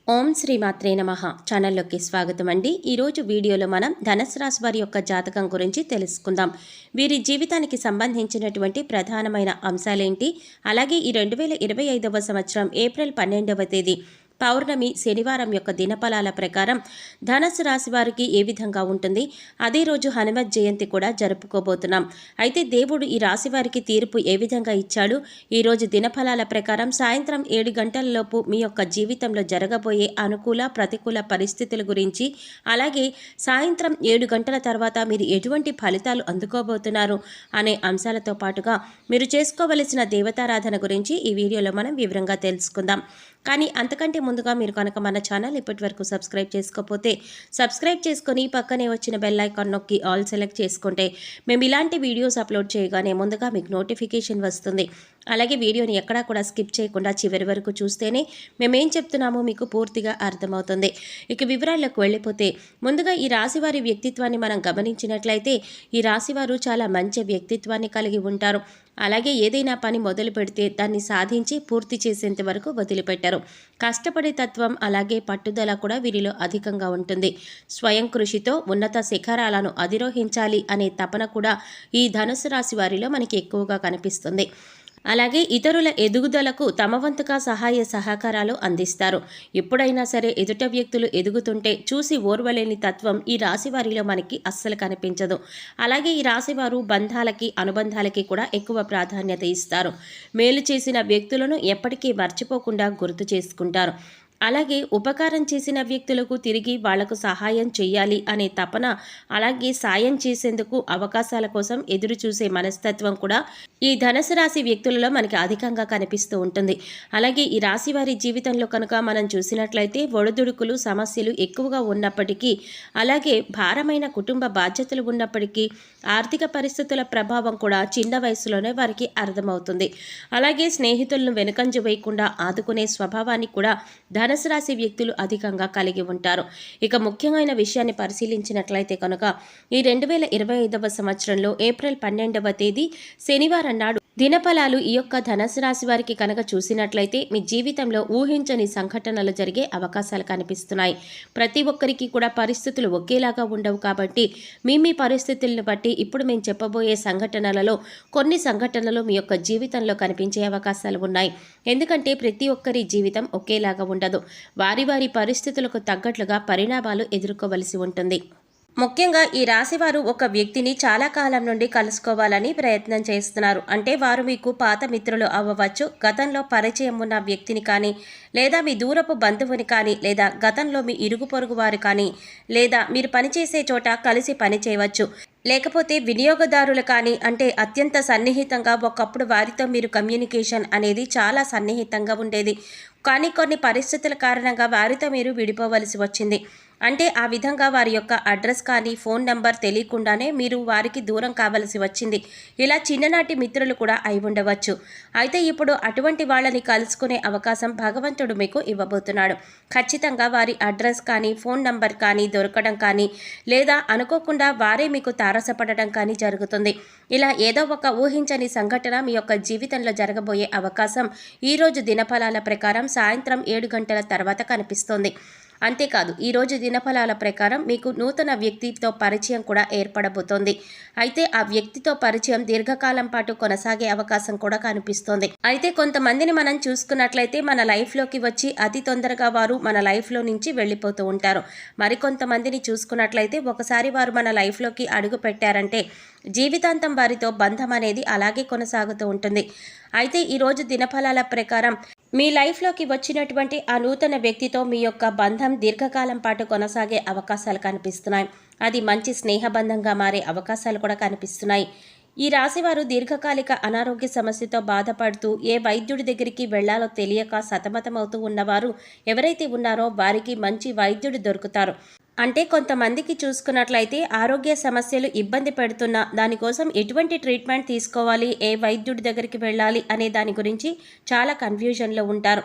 ఓం శ్రీ మాత్రే నమః ఛానల్లోకి స్వాగతం అండి. ఈరోజు వీడియోలో మనం ధనుసు రాశి వారి యొక్క జాతకం గురించి తెలుసుకుందాం. వీరి జీవితానికి సంబంధించినటువంటి ప్రధానమైన అంశాలేంటి, అలాగే ఈ 2025వ సంవత్సరం ఏప్రిల్ 12వ తేదీ పౌర్ణమి శనివారం యొక్క దినఫలాల ప్రకారం ధనుసు రాశి వారికి ఏ విధంగా ఉంటుంది, అదే రోజు హనుమత్ జయంతి కూడా జరుపుకోబోతున్నాం. అయితే దేవుడు ఈ రాశి వారికి తీర్పు ఏ విధంగా ఇచ్చాడు, ఈరోజు దినఫలాల ప్రకారం సాయంత్రం 7 గంటలలోపు మీ యొక్క జీవితంలో జరగబోయే అనుకూల ప్రతికూల పరిస్థితుల గురించి, అలాగే సాయంత్రం 7 గంటల తర్వాత మీరు ఎటువంటి ఫలితాలు అందుకోబోతున్నారు అనే అంశాలతో పాటుగా మీరు చేసుకోవలసిన దేవతారాధన గురించి ఈ వీడియోలో మనం వివరంగా తెలుసుకుందాం. కానీ అంతకంటే ముందుగా మీరు కనుక మన ఛానల్ ఇప్పటివరకు సబ్స్క్రైబ్ చేసుకోకపోతే సబ్స్క్రైబ్ చేసుకొని పక్కనే వచ్చిన బెల్ ఐకాన్ నొక్కి ఆల్ సెలెక్ట్ చేసుకుంటే మేము ఇలాంటి వీడియోస్ అప్లోడ్ చేయగానే ముందుగా మీకు నోటిఫికేషన్ వస్తుంది. అలాగే వీడియోని ఎక్కడా కూడా స్కిప్ చేయకుండా చివరి వరకు చూస్తేనే మేమేం చెప్తున్నామో మీకు పూర్తిగా అర్థమవుతుంది. ఇక వివరాలకు వెళ్ళిపోతే ముందుగా ఈ రాశివారి వ్యక్తిత్వాన్ని మనం గమనించినట్లయితే ఈ రాశివారు చాలా మంచి వ్యక్తిత్వాన్ని కలిగి ఉంటారు. అలాగే ఏదైనా పని మొదలు పెడితే దాన్ని సాధించి పూర్తి చేసేంత వరకు వదిలిపెట్టారు. కష్టపడే తత్వం అలాగే పట్టుదల కూడా వీరిలో అధికంగా ఉంటుంది. స్వయం కృషితో ఉన్నత శిఖరాలను అధిరోహించాలి అనే తపన కూడా ఈ ధనుసు రాశి వారిలో మనకి ఎక్కువగా కనిపిస్తుంది. అలాగే ఇతరుల ఎదుగుదలకు తమ వంతుగా సహాయ సహకారాలు అందిస్తారు. ఎప్పుడైనా సరే ఎదుట వ్యక్తులు ఎదుగుతుంటే చూసి ఓర్వలేని తత్వం ఈ రాశివారిలో మనకి అస్సలు కనిపించదు. అలాగే ఈ రాశివారు బంధాలకి అనుబంధాలకి కూడా ఎక్కువ ప్రాధాన్యత ఇస్తారు. మేలు చేసిన వ్యక్తులను ఎప్పటికీ మర్చిపోకుండా గుర్తు చేసుకుంటారు. అలాగే ఉపకారం చేసిన వ్యక్తులకు తిరిగి వాళ్లకు సహాయం చేయాలి అనే తపన, అలాగే సాయం చేసేందుకు అవకాశాల కోసం ఎదురు చూసే మనస్తత్వం కూడా ఈ ధనుసు రాశి వ్యక్తులలో మనకి అధికంగా కనిపిస్తూ ఉంటుంది. అలాగే ఈ రాశి వారి జీవితంలో కనుక మనం చూసినట్లయితే ఒడిదుడుకులు సమస్యలు ఎక్కువగా ఉన్నప్పటికీ, అలాగే భారమైన కుటుంబ బాధ్యతలు ఉన్నప్పటికీ ఆర్థిక పరిస్థితుల ప్రభావం కూడా చిన్న వయసులోనే వారికి అర్థమవుతుంది. అలాగే స్నేహితులను వెనుకంజ వేయకుండా ఆదుకునే స్వభావాన్ని కూడా ధనుసు రాశి వ్యక్తులు అధికంగా కలిగి ఉంటారు. ఇక ముఖ్యమైన విషయాన్ని పరిశీలించినట్లయితే కనుక ఈ 2025వ సంవత్సరంలో ఏప్రిల్ 12వ తేదీ శనివారం నాడు దినఫలాలు ఈ యొక్క ధనుసు రాశి వారికి కనుక చూసినట్లయితే మీ జీవితంలో ఊహించని సంఘటనలు జరిగే అవకాశాలు కనిపిస్తున్నాయి. ప్రతి ఒక్కరికి కూడా పరిస్థితులు ఒకేలాగా ఉండవు కాబట్టి మీ పరిస్థితులను బట్టి ఇప్పుడు మేము చెప్పబోయే సంఘటనలలో కొన్ని సంఘటనలు మీ యొక్క జీవితంలో కనిపించే అవకాశాలు ఉన్నాయి. ఎందుకంటే ప్రతి ఒక్కరి జీవితం ఒకేలాగా ఉండదు. వారి వారి పరిస్థితులకు తగ్గట్లుగా పరిణామాలు ఎదుర్కోవలసి ఉంటుంది. ముఖ్యంగా ఈ రాశివారు ఒక వ్యక్తిని చాలా కాలం నుండి కలుసుకోవాలని ప్రయత్నం చేస్తున్నారు. అంటే వారు మీకు పాత మిత్రులు అవ్వవచ్చు, గతంలో పరిచయం ఉన్న వ్యక్తిని కానీ, లేదా మీ దూరపు బంధువుని కానీ, లేదా గతంలో మీ ఇరుగు పొరుగు వారు కానీ, లేదా మీరు పనిచేసే చోట కలిసి పని చేయవచ్చు, లేకపోతే వినియోగదారులు కానీ, అంటే అత్యంత సన్నిహితంగా ఒకప్పుడు వారితో మీరు కమ్యూనికేషన్ అనేది చాలా సన్నిహితంగా ఉండేది. కానీ కొన్ని పరిస్థితుల కారణంగా వారితో మీరు విడిపోవలసి వచ్చింది. అంటే ఆ విధంగా వారి యొక్క అడ్రస్ కానీ ఫోన్ నెంబర్ తెలియకుండానే మీరు వారికి దూరం కావలసి వచ్చింది. ఇలా చిన్ననాటి మిత్రులు కూడా అయి ఉండవచ్చు. అయితే ఇప్పుడు అటువంటి వాళ్ళని కలుసుకునే అవకాశం భగవంతుడు మీకు ఇవ్వబోతున్నాడు. ఖచ్చితంగా వారి అడ్రస్ కానీ ఫోన్ నెంబర్ కానీ దొరకడం కానీ, లేదా అనుకోకుండా వారే మీకు తారసపడడం కానీ జరుగుతుంది. ఇలా ఏదో ఒక ఊహించని సంఘటన మీ యొక్క జీవితంలో జరగబోయే అవకాశం ఈరోజు దినఫలాల ప్రకారం సాయంత్రం 7 గంటల తర్వాత కనిపిస్తోంది. అంతేకాదు ఈరోజు దినఫలాల ప్రకారం మీకు నూతన వ్యక్తితో పరిచయం కూడా ఏర్పడబోతోంది. అయితే ఆ వ్యక్తితో పరిచయం దీర్ఘకాలం పాటు కొనసాగే అవకాశం కూడా కనిపిస్తోంది. అయితే కొంతమందిని మనం చూసుకున్నట్లయితే మన లైఫ్లోకి వచ్చి అతి తొందరగా వారు మన లైఫ్లో నుంచి వెళ్ళిపోతూ ఉంటారు. మరికొంతమందిని చూసుకున్నట్లయితే ఒకసారి వారు మన లైఫ్లోకి అడుగు పెట్టారంటే జీవితాంతం వారితో బంధం అనేది అలాగే కొనసాగుతూ ఉంటుంది. అయితే ఈరోజు దినఫలాల ప్రకారం మీ లైఫ్లోకి వచ్చినటువంటి ఆ నూతన వ్యక్తితో మీ యొక్క బంధం దీర్ఘకాలం పాటు కొనసాగే అవకాశాలు కనిపిస్తున్నాయి. అది మంచి స్నేహబంధంగా మారే అవకాశాలు కూడా కనిపిస్తున్నాయి. ఈ రాశివారు దీర్ఘకాలిక అనారోగ్య సమస్యతో బాధపడుతూ ఏ వైద్యుడి దగ్గరికి వెళ్లాలో తెలియక సతమతమవుతూ ఉన్నవారు ఎవరైతే ఉన్నారో వారికి మంచి వైద్యుడు దొరుకుతారు. అంటే కొంతమందికి చూసుకున్నట్లయితే ఆరోగ్య సమస్యలు ఇబ్బంది పెడుతున్నా దానికోసం ఎటువంటి ట్రీట్మెంట్ తీసుకోవాలి, ఏ వైద్యుడి దగ్గరికి వెళ్ళాలి అనే దాని గురించి చాలా కన్ఫ్యూజన్లో ఉంటారు.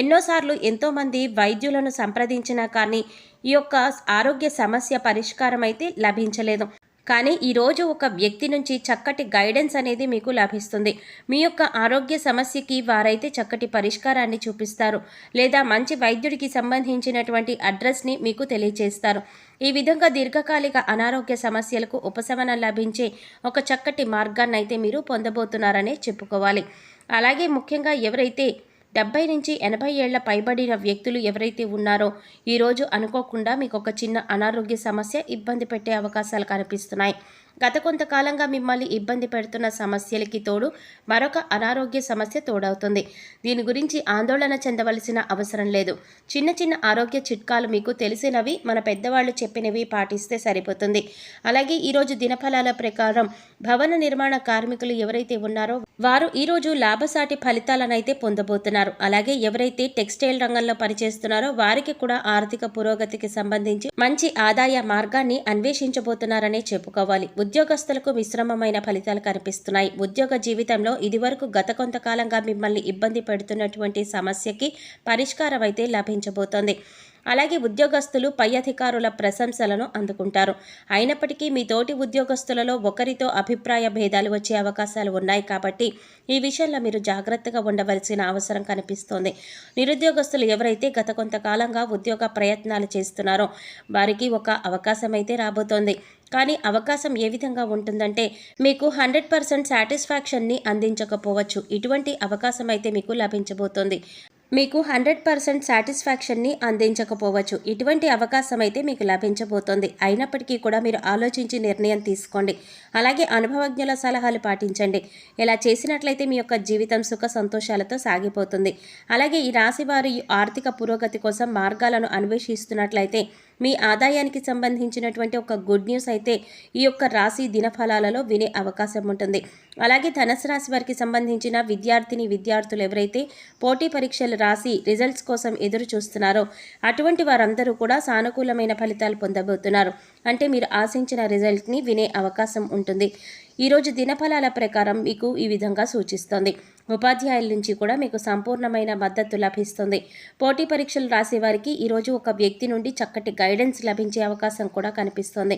ఎన్నోసార్లు ఎంతోమంది వైద్యులను సంప్రదించినా కానీ ఈ యొక్క ఆరోగ్య సమస్య పరిష్కారం అయితే లభించలేదు. కానీ ఈరోజు ఒక వ్యక్తి నుంచి చక్కటి గైడెన్స్ అనేది మీకు లభిస్తుంది. మీ యొక్క ఆరోగ్య సమస్యకి వారైతే చక్కటి పరిష్కారాన్ని చూపిస్తారు, లేదా మంచి వైద్యుడికి సంబంధించినటువంటి అడ్రస్ని మీకు తెలియజేస్తారు. ఈ విధంగా దీర్ఘకాలిక అనారోగ్య సమస్యలకు ఉపశమనం లభించే ఒక చక్కటి మార్గాన్ని అయితే మీరు పొందబోతున్నారనే చెప్పుకోవాలి. అలాగే ముఖ్యంగా ఎవరైతే 70 నుంచి 80 ఏళ్ల పైబడిన వ్యక్తులు ఎవరైతే ఉన్నారో ఈరోజు అనుకోకుండా మీకు ఒక చిన్న అనారోగ్య సమస్య ఇబ్బంది పెట్టే అవకాశాలు కనిపిస్తున్నాయి. గత కొంతకాలంగా మిమ్మల్ని ఇబ్బంది పెడుతున్న సమస్యలకి తోడు మరొక అనారోగ్య సమస్య తోడవుతుంది. దీని గురించి ఆందోళన చెందవలసిన అవసరం లేదు. చిన్న చిన్న ఆరోగ్య చిట్కాలు మీకు తెలిసినవి మన పెద్దవాళ్ళు చెప్పినవి పాటిస్తే సరిపోతుంది. అలాగే ఈరోజు దినఫలాల ప్రకారం భవన నిర్మాణ కార్మికులు ఎవరైతే ఉన్నారో వారు ఈరోజు లాభసాటి ఫలితాలనైతే పొందబోతున్నారు. అలాగే ఎవరైతే టెక్స్టైల్ రంగంలో పనిచేస్తున్నారో వారికి కూడా ఆర్థిక పురోగతికి సంబంధించి మంచి ఆదాయ మార్గాన్ని అన్వేషించబోతున్నారనే చెప్పుకోవాలి. ఉద్యోగస్తులకు మిశ్రమమైన ఫలితాలు కనిపిస్తున్నాయి. ఉద్యోగ జీవితంలో ఇదివరకు గత కొంతకాలంగా మిమ్మల్ని ఇబ్బంది పెడుతున్నటువంటి సమస్యకి పరిష్కారం అయితే లభించబోతోంది. అలాగే ఉద్యోగస్తులు పై అధికారుల ప్రశంసలను అందుకుంటారు. అయినప్పటికీ మీ తోటి ఉద్యోగస్తులలో ఒకరితో అభిప్రాయ భేదాలు వచ్చే అవకాశాలు ఉన్నాయి కాబట్టి ఈ విషయంలో మీరు జాగ్రత్తగా ఉండవలసిన అవసరం కనిపిస్తోంది. నిరుద్యోగస్తులు ఎవరైతే గత కొంతకాలంగా ఉద్యోగ ప్రయత్నాలు చేస్తున్నారో వారికి ఒక అవకాశం అయితే రాబోతోంది. కానీ అవకాశం ఏ విధంగా ఉంటుందంటే మీకు 100% సాటిస్ఫాక్షన్ని అందించకపోవచ్చు. ఇటువంటి అవకాశం అయితే మీకు లభించబోతోంది. మీకు 100% సాటిస్ఫాక్షన్ని అందించకపోవచ్చు. ఇటువంటి అవకాశం అయితే మీకు లభించబోతోంది. అయినప్పటికీ కూడా మీరు ఆలోచించి నిర్ణయం తీసుకోండి. అలాగే అనుభవజ్ఞుల సలహాలు పాటించండి. ఇలా చేసినట్లయితే మీ యొక్క జీవితం సుఖ సంతోషాలతో సాగిపోతుంది. అలాగే ఈ రాశి వారి ఆర్థిక పురోగతి కోసం మార్గాలను అన్వేషిస్తున్నట్లయితే మీ ఆదాయానికి సంబంధించినటువంటి ఒక గుడ్ న్యూస్ అయితే ఈ యొక్క రాశి దినఫలాలలో వినే అవకాశం ఉంటుంది. అలాగే ధనుసు రాశి వారికి సంబంధించిన విద్యార్థులు ఎవరైతే పోటీ పరీక్షలు రాసి రిజల్ట్స్ కోసం ఎదురు చూస్తున్నారో అటువంటి వారందరూ కూడా సానుకూలమైన ఫలితాలు పొందబోతున్నారు. అంటే మీరు ఆశించిన రిజల్ట్ని వినే అవకాశం ఉంటుంది. ఈరోజు దినఫలాల ప్రకారం మీకు ఈ విధంగా సూచిస్తోంది. ఉపాధ్యాయుల నుంచి కూడా మీకు సంపూర్ణమైన మద్దతు లభిస్తుంది. పోటీ పరీక్షలు రాసే వారికి ఈరోజు ఒక వ్యక్తి నుండి చక్కటి గైడెన్స్ లభించే అవకాశం కూడా కనిపిస్తోంది.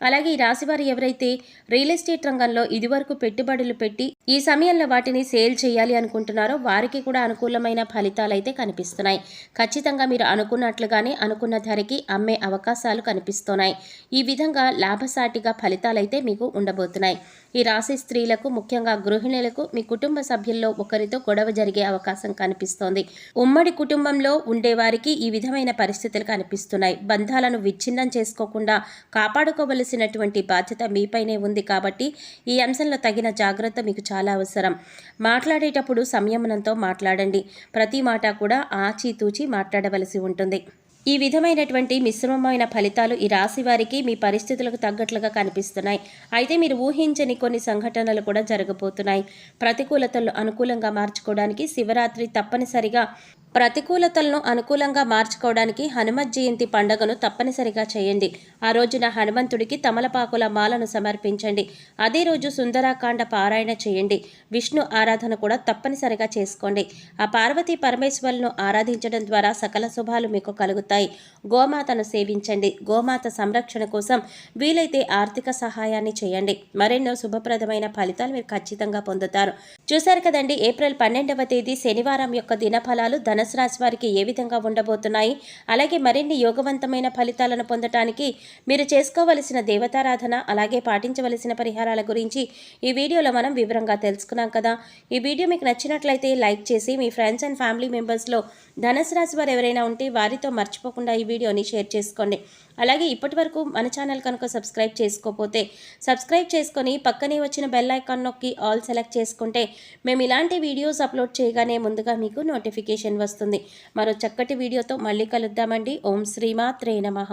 అలాగే ఈ రాశివారు ఎవరైతే రియల్ ఎస్టేట్ రంగంలో ఇదివరకు పెట్టుబడులు పెట్టి ఈ సమయంలో వాటిని సేల్ చేయాలి అనుకుంటున్నారో వారికి కూడా అనుకూలమైన ఫలితాలు అయితే కనిపిస్తున్నాయి. ఖచ్చితంగా మీరు అనుకున్నట్లుగానే అనుకున్న ధరకి అమ్మే అవకాశాలు కనిపిస్తున్నాయి. ఈ విధంగా లాభసాటిగా ఫలితాలైతే మీకు ఉండబోతున్నాయి. ఈ రాశి స్త్రీలకు ముఖ్యంగా గృహిణులకు మీ కుటుంబ సభ్యుల్లో ఒకరితో గొడవ జరిగే అవకాశం కనిపిస్తోంది. ఉమ్మడి కుటుంబంలో ఉండేవారికి ఈ విధమైన పరిస్థితులు కనిపిస్తున్నాయి. బంధాలను విచ్ఛిన్నం చేసుకోకుండా కాపాడుకోవలసినటువంటి బాధ్యత మీపైనే ఉంది కాబట్టి ఈ అంశంలో తగిన జాగ్రత్త మీకు చాలా అవసరం. మాట్లాడేటప్పుడు సంయమనంతో మాట్లాడండి. ప్రతి మాట కూడా ఆచితూచి మాట్లాడవలసి ఉంటుంది. ఈ విధమైనటువంటి మిశ్రమమైన ఫలితాలు ఈ రాశి వారికి మీ పరిస్థితులకు తగ్గట్లుగా కనిపిస్తున్నాయి. అయితే మీరు ఊహించని కొన్ని సంఘటనలు కూడా జరగబోతున్నాయి. ప్రతికూలతలను అనుకూలంగా మార్చుకోవడానికి శివరాత్రి తప్పనిసరిగా ప్రతికూలతలను అనుకూలంగా మార్చుకోవడానికి హనుమత్ జయంతి పండుగను తప్పనిసరిగా చేయండి. ఆ రోజున హనుమంతుడికి తమలపాకుల మాలను సమర్పించండి. అదే రోజు సుందరాకాండ పారాయణ చేయండి. విష్ణు ఆరాధన కూడా తప్పనిసరిగా చేసుకోండి. ఆ పార్వతీ పరమేశ్వరులను ఆరాధించడం ద్వారా సకల శుభాలు మీకు కలుగుతాయి. గోమాతను సేవించండి. గోమాత సంరక్షణ కోసం వీలైతే ఆర్థిక సహాయాన్ని చేయండి. మరెన్నో శుభప్రదమైన ఫలితాలు మీరు ఖచ్చితంగా పొందుతారు. చూశారు కదండి, ఏప్రిల్ 12వ తేదీ శనివారం యొక్క దినఫలాలు ధనుసు రాశి వారికి ఏ విధంగా ఉండబోతున్నాయి. అలాగే మరిన్ని యోగవంతమైన ఫలితాలను పొందటానికి మీరు చేసుకోవలసిన దేవతారాధన అలాగే పాటించవలసిన పరిహారాల గురించి ఈ వీడియోలో మనం వివరంగా తెలుసుకున్నాం కదా. ఈ వీడియో మీకు నచ్చినట్లయితే లైక్ చేసి మీ ఫ్రెండ్స్ అండ్ ఫ్యామిలీ మెంబర్స్లో ధనుసు రాశి వారు ఎవరైనా ఉంటే వారితో మర్చిపోకుండా ఈ వీడియోని షేర్ చేసుకోండి. అలాగే ఇప్పటి వరకు మన ఛానల్ కనుక సబ్స్క్రైబ్ చేసుకోకపోతే సబ్స్క్రైబ్ చేసుకొని పక్కనే వచ్చిన బెల్ ఐకాన్ నొక్కి ఆల్ సెలెక్ట్ చేసుకుంటే మేము ఇలాంటి వీడియోస్ అప్లోడ్ చేయగానే ముందుగా మీకు నోటిఫికేషన్ వస్తుంది. మరో చక్కటి వీడియోతో మళ్ళీ కలుద్దామండి. ఓం శ్రీమాత్రే నమః.